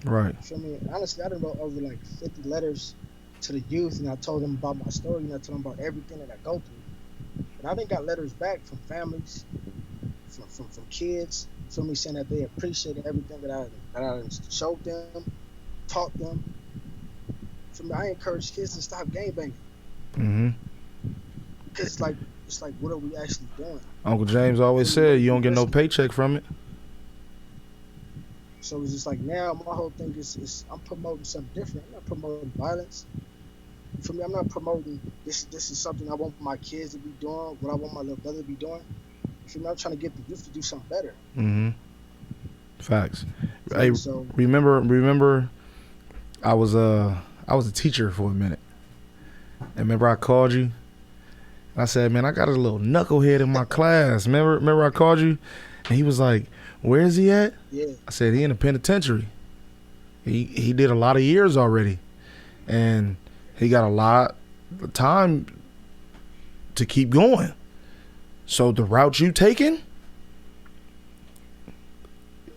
Right. You feel me? Honestly, I done wrote over like 50 letters to the youth, and I told them about my story, and I told them about everything that I go through. And I done got letters back from families, from kids, from me saying that they appreciated everything that I showed them, taught them. From me, I encourage kids to stop gangbanging. Mm-hmm. Because it's like, what are we actually doing? Uncle James always said you don't get no paycheck from it. So it's just like now my whole thing is I'm promoting something different. I'm not promoting violence. For me, I'm not promoting this. This is something I want my kids to be doing. What I want my little brother to be doing. For me, I'm trying to get the youth to do something better. Mm-hmm. Facts. For Hey, me, so remember, I was a teacher for a minute. And remember I called you? And I said, man, I got a little knucklehead in my class. Remember I called you? And he was like, where is he at? yeah, I said, he in the penitentiary. He did a lot of years already. And he got a lot of time to keep going. So the route you taking,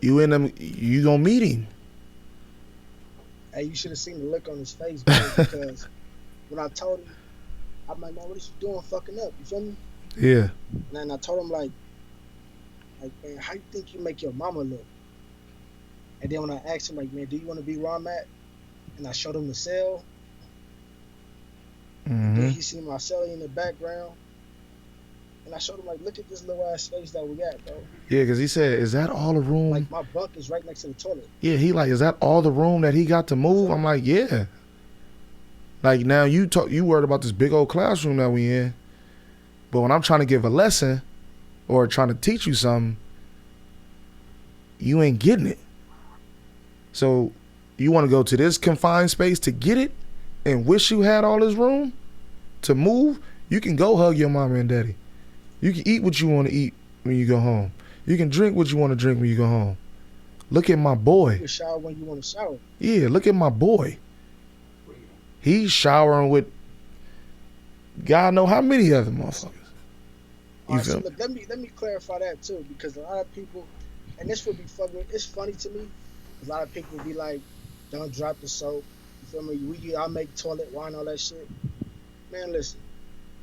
you gonna meet him. hey, you should have seen the look on his face, bro, because when I told him, I'm like, man, what is you doing fucking up? You feel me? Yeah. And then I told him like, man, how you think you make your mama look? And then when I asked him, like, man, do you want to be where I'm at? And I showed him the cell. Mm-hmm. Then he seen my cellie in the background. And I showed him, like, look at this little ass space that we got, bro. Yeah, because he said, is that all the room? Like, my bunk is right next to the toilet. Yeah, he like, is that all the room that he got to move? I'm like, yeah. Like, now you worried about this big old classroom that we in. But when I'm trying to give a lesson or trying to teach you something, you ain't getting it. So you want to go to this confined space to get it and wish you had all this room to move? You can go hug your mama and daddy. You can eat what you want to eat when you go home. You can drink what you want to drink when you go home. Look at my You boy. can shower when you want to shower. Yeah, look at my boy. He's showering with God know how many other motherfuckers. All You right, so feel me? look, let me clarify that too, because a lot of people, and this would be fucking, it's funny to me. A lot of people be like, don't drop the soap. You feel me? I make toilet wine, all that shit. Man, listen,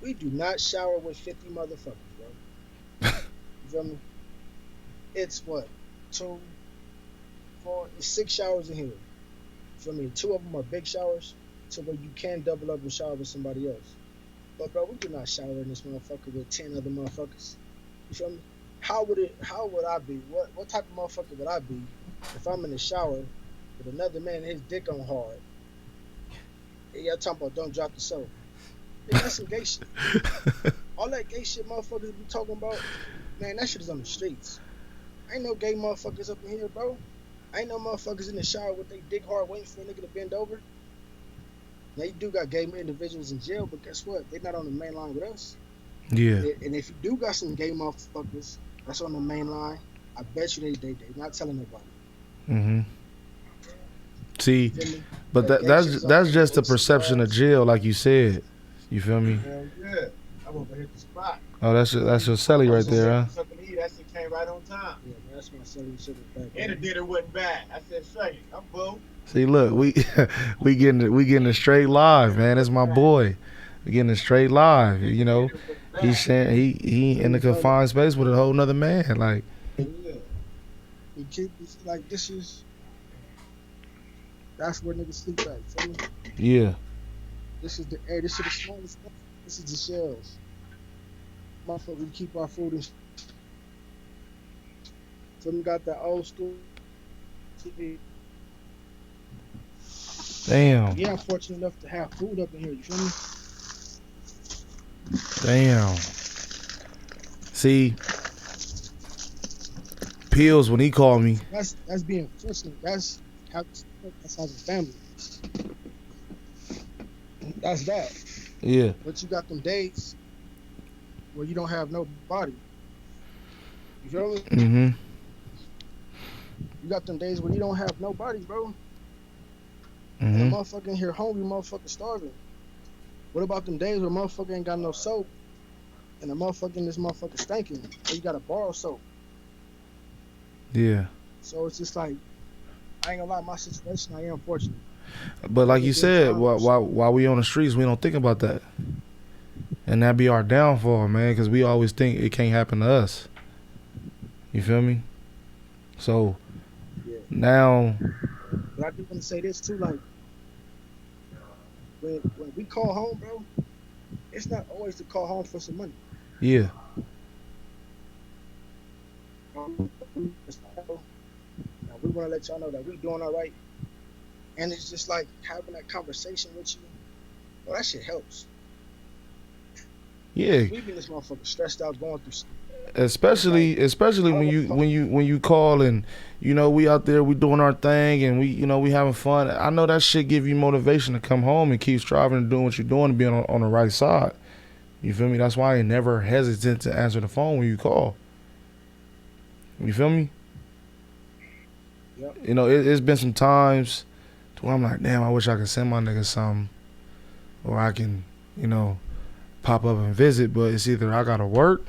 we do not shower with 50 motherfuckers, bro. You feel me? It's what? 2, 4, it's 6 showers in here. You feel me? 2 of them are big showers, so where you can double up and shower with somebody else. But bro, we do not shower in this motherfucker with 10 other motherfuckers. You feel me? How would I be? What type of motherfucker would I be if I'm in the shower with another man and his dick on hard? And y'all talking about don't drop the soap. Man, that's some gay shit. All that gay shit motherfuckers be talking about, man, that shit is on the streets. Ain't no gay motherfuckers up in here, bro. Ain't no motherfuckers in the shower with their dick hard waiting for a nigga to bend over. Now, you do got gay individuals in jail, but guess what? They're not on the main line with us. Yeah. And if you do got some gay motherfuckers that's on the main line, I bet you they not telling nobody. Mm-hmm. See, Feel me? but That gay that's shit's that's on just the the perception of jail, like you said. You feel me? Hell yeah. I'm over hit the spot. Oh, that's your celly right there, huh? Something to eat, that shit came right on time. Yeah, man, that's my celly shit back. And the dinner wasn't bad. I said, straight, I'm boo. See, look, we getting it straight live, man. That's my boy. We getting it straight live. You know, he's sharing, he in the confined space with a whole nother man. Like, Yeah. We keep this, like, that's where niggas sleep at. Feel me? yeah, This is the air. This is the smallest stuff. This is the shells. Motherfucker, we keep our food in. Some got that old school TV. damn, Yeah, I'm fortunate enough to have food up in here. You feel me? damn. See, Pills when he called me. That's being fortunate. That's having family. That's that. Yeah, But you got them days where you don't have nobody. You feel me? mm-hmm. You got them days where you don't have nobody, bro. And Mm-hmm. a motherfucker in here hungry, motherfucker starving. What about them days where motherfucker ain't got no soap and the motherfucker in this motherfucker stinking, or you gotta borrow soap? Yeah. So it's just like, I ain't gonna lie, my situation, I am fortunate. But like you said, while we on the streets, we don't think about that, and that be our downfall, man. Because we always think it can't happen to us. You feel me? So Yeah. now, But I do want to say this too, like, when we call home, bro, it's not always to call home for some money. yeah, Now we want to let y'all know that we doing all right. And it's just like having that conversation with you. Well, that shit helps. Yeah. We been this motherfucker stressed out going through something. Especially when you call and we out there, we doing our thing and we having fun. I know that shit give you motivation to come home and keep striving and doing what you're doing and being on the right side. You feel me? That's why I ain't never hesitant to answer the phone when you call. You feel me? Yep. It's been some times to where I'm like, damn, I wish I could send my nigga something, or I can, pop up and visit. But it's either I gotta work.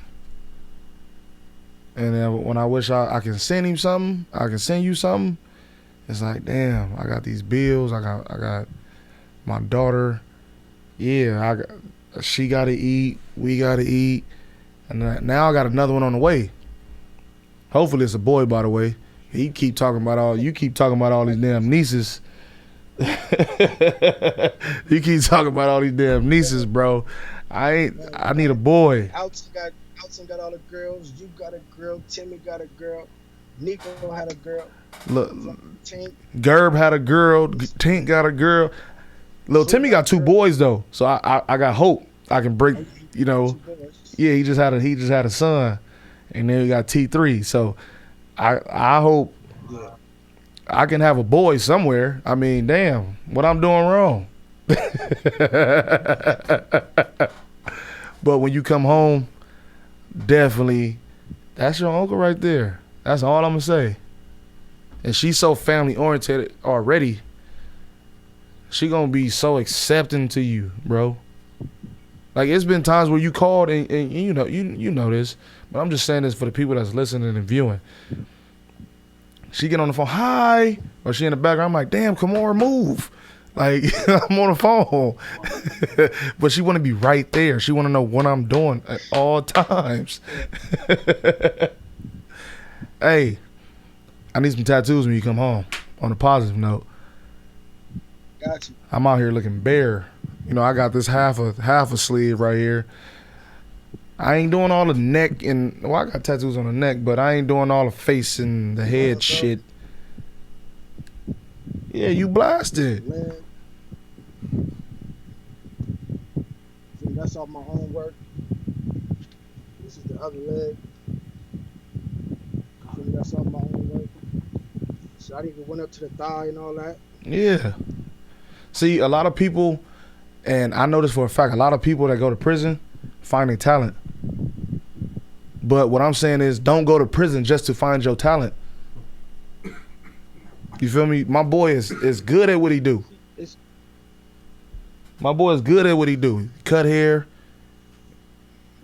And then when I wish I can send him something, I can send you something. It's like, damn, I got these bills. I got my daughter. Yeah, she got to eat. We got to eat. And now I got another one on the way. Hopefully it's a boy, by the way. You keep talking about all these damn nieces. You keep talking about all these damn nieces, bro. I need a boy. Alton got all the girls. You got a girl. Timmy got a girl. Nico had a girl. Look, Tink. Gerb had a girl. Tink got a girl. Little Timmy got 2 boys though, so I got hope. I can break. Yeah, he just had a son, and then we got T3. So I hope I can have a boy somewhere. I mean, damn, what I'm doing wrong. But when you come home, definitely, that's your uncle right there. That's all I'm gonna say. And she's so family oriented already. She gonna be so accepting to you, bro. Like, it's been times where you called and you know this, but I'm just saying this for the people that's listening and viewing. She get on the phone, hi, or she in the background. I'm like, damn, come on, move. Like, I'm on the phone. But she want to be right there. She want to know what I'm doing at all times. Hey, I need some tattoos when you come home, on a positive note. Got you. I'm out here looking bare. I got this half a sleeve right here. I ain't doing all the neck and, well, I got tattoos on the neck, but I ain't doing all the face and the head shit. Yeah, you blasted. Leg. See, that's all my own work. This is the other leg. See, that's all my own work. So I even went up to the thigh and all that. Yeah. See, a lot of people, and I know this for a fact, a lot of people that go to prison find their talent. But what I'm saying is, don't go to prison just to find your talent. You feel me? My boy is good at what he do. My boy is good at what he do. Cut hair,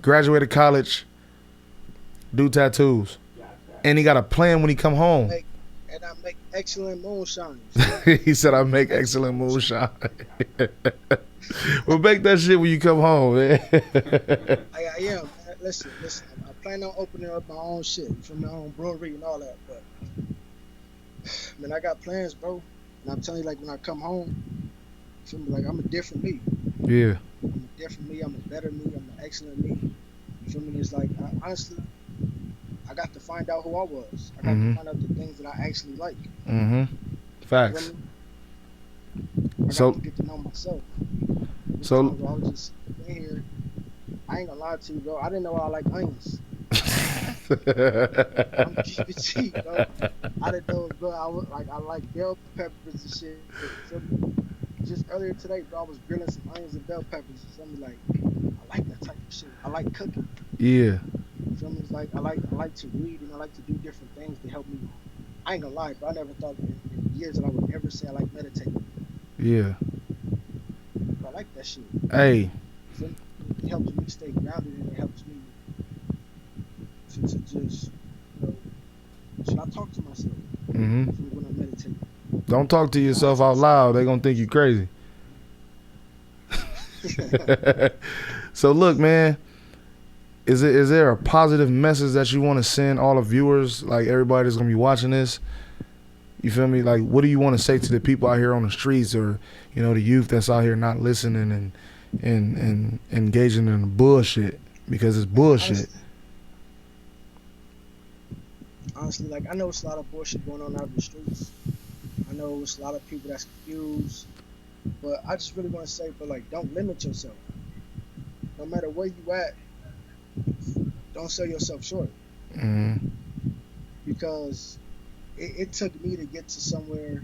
graduated college, do tattoos. And he got a plan when he come home. And I make excellent moonshine. He said I make excellent moonshine. Well, make that shit when you come home, man. I am. Listen. I plan on opening up my own shit, from my own brewery and all that. But, man, I got plans, bro. And I'm telling you, like, when I come home, feel me, like, I'm a different me. Yeah. I'm a different me. I'm a better me. I'm an excellent me. You feel me? It's like, honestly, I got to find out who I was. I got to find out the things that I actually like. Facts. I got to get to know myself. I was just in here. I ain't gonna lie to you, bro. I didn't know I like onions. I'm keeping it cheap, bro. I didn't know, bro. I like bell peppers and shit. So just earlier today, bro, I was grilling some onions and bell peppers. So I'm like, I like that type of shit. I like cooking. Yeah. So it's like I like to read and I like to do different things to help me. I ain't gonna lie, bro. I never thought in years that I would ever say I like meditating. Yeah. But I like that shit. Hey. So it helps me stay grounded and it helps me to just, should I talk to myself when I meditate? Don't talk to yourself out loud. They gonna think you crazy. So look, man, is there a positive message that you want to send all the viewers, like everybody that's gonna be watching this? You feel me? Like, what do you want to say to the people out here on the streets, or the youth that's out here not listening and engaging in bullshit, because it's bullshit. Honestly, like I know it's a lot of bullshit going on out in the streets. I know it's a lot of people that's confused, but I just really want to say, but like, don't limit yourself. No matter where you at, don't sell yourself short Mm-hmm. because it took me to get to somewhere,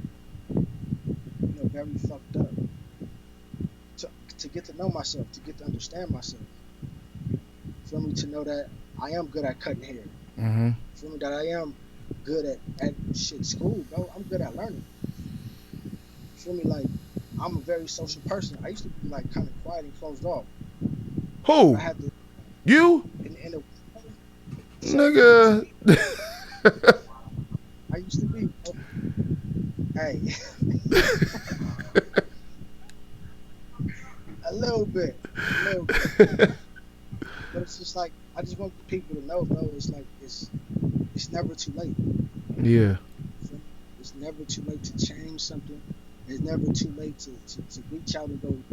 very fucked up. To get to know myself, to get to understand myself. For me to know that I am good at cutting hair. Mm-hmm. For me that I am good at shit school, bro. I'm good at learning. For me, like I'm a very social person. I used to be like kind of quiet and closed off. Who? I had to You? in a Nigga. I used to be. Hey, a little bit, but it's just like I just want people to know, bro. It's like it's never too late. Yeah. It's never too late to change something. It's never too late to reach out and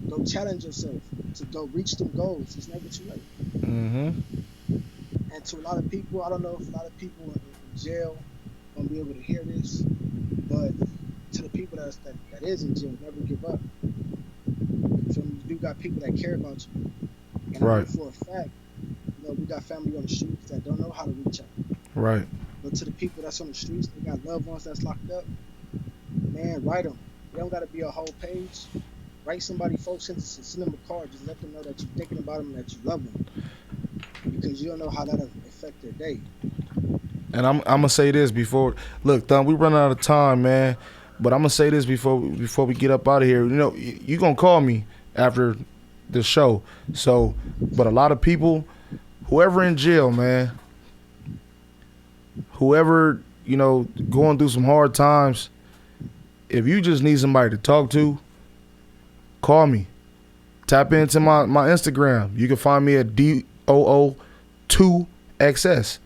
go challenge yourself, to go reach them goals. It's never too late. Mm-hmm. And to a lot of people, I don't know if a lot of people in jail gonna be able to hear this, but to the people that is in jail, never give up. So you do got people that care about you, and I know Right. for a fact, we got family on the streets that don't know how to reach out. Right. But to the people that's on the streets, they got loved ones that's locked up. Man, write them. They don't got to be a whole page. Write somebody 4 sentences, send them a card, just let them know that you're thinking about them and that you love them. Because you don't know how that'll affect their day. And I'm gonna say this before. Look, Thump, we run out of time, man. But I'm gonna say this before we get up out of here. You gonna call me after the show. So, but a lot of people, whoever in jail, man, whoever going through some hard times, if you just need somebody to talk to, call me. Tap into my Instagram. You can find me at DOO2XS.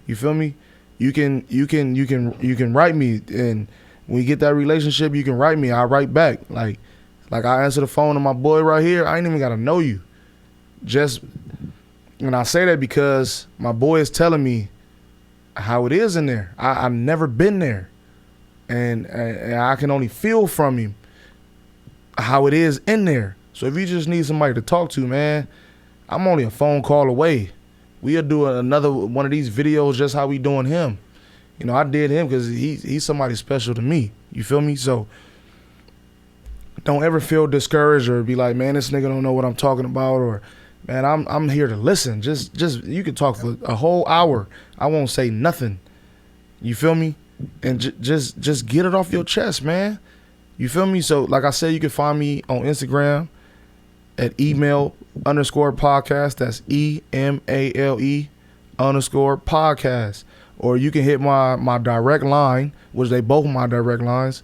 You feel me? You can write me, and when you get that relationship, you can write me. I write back. Like I answer the phone to my boy right here. I ain't even gotta know you. And I say that because my boy is telling me how it is in there. I've never been there, and I can only feel from him how it is in there. So if you just need somebody to talk to, man, I'm only a phone call away. We'll do another one of these videos just how we doing him. I did him because he's somebody special to me. You feel me? So don't ever feel discouraged or be like, man, this nigga don't know what I'm talking about, or man, I'm here to listen. Just you can talk for a whole hour. I won't say nothing. You feel me? And just get it off your chest, man. You feel me? So like I said, you can find me on Instagram at EMALE_podcast. That's EMALE_podcast. Or you can hit my direct line, which they both my direct lines,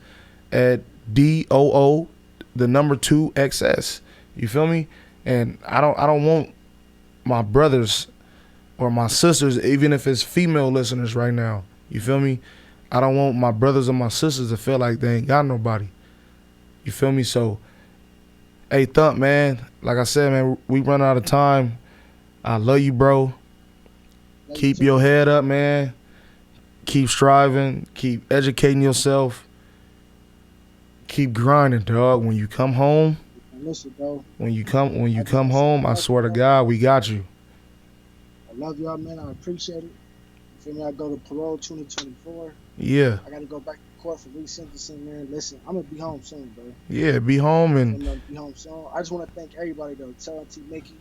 at DOO2XS. You feel me? And I don't want my brothers or my sisters, even if it's female listeners right now. You feel me? I don't want my brothers and my sisters to feel like they ain't got nobody. You feel me? So, hey, Thump, man, like I said, man, we run out of time. I love you, bro. Keep your head up, man. Keep striving. Keep educating yourself. Keep grinding, dog. When you come home, Listen, bro. when you come home, I swear to God, we got you. I love y'all, man. I appreciate it. For me, I go to parole 2024. Yeah. I got to go back to court for resentencing, man. Listen, I'm going to be home soon, bro. Yeah, be home I'm and going to be home soon. I just want to thank everybody, though. Tell Auntie Mickey,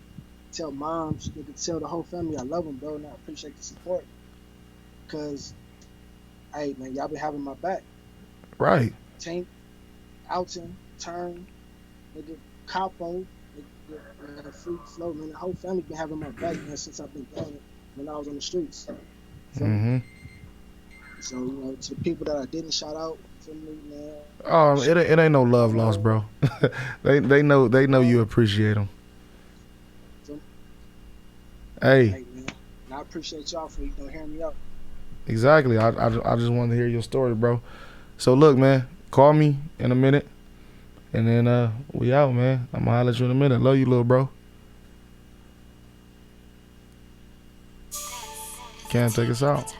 tell moms, you can tell the whole family I love them, bro, and I appreciate the support. Because, hey, man, y'all been having my back. right. Tank, Alton, Turn, nigga, Capo, nigga, Free Flow, man. The whole family been having my back, man, since I've been doing it when I was on the streets. Mm-hmm. So, to the people that I didn't shout out, for me, man. Oh, it ain't no love lost, bro. they know you appreciate them. Hey, Hey, man. And I appreciate y'all for hearing me out. exactly. I just wanted to hear your story, bro. So look, man, call me in a minute, and then we out, man. I'm gonna holler at you in a minute. Love you, little bro. can take us out.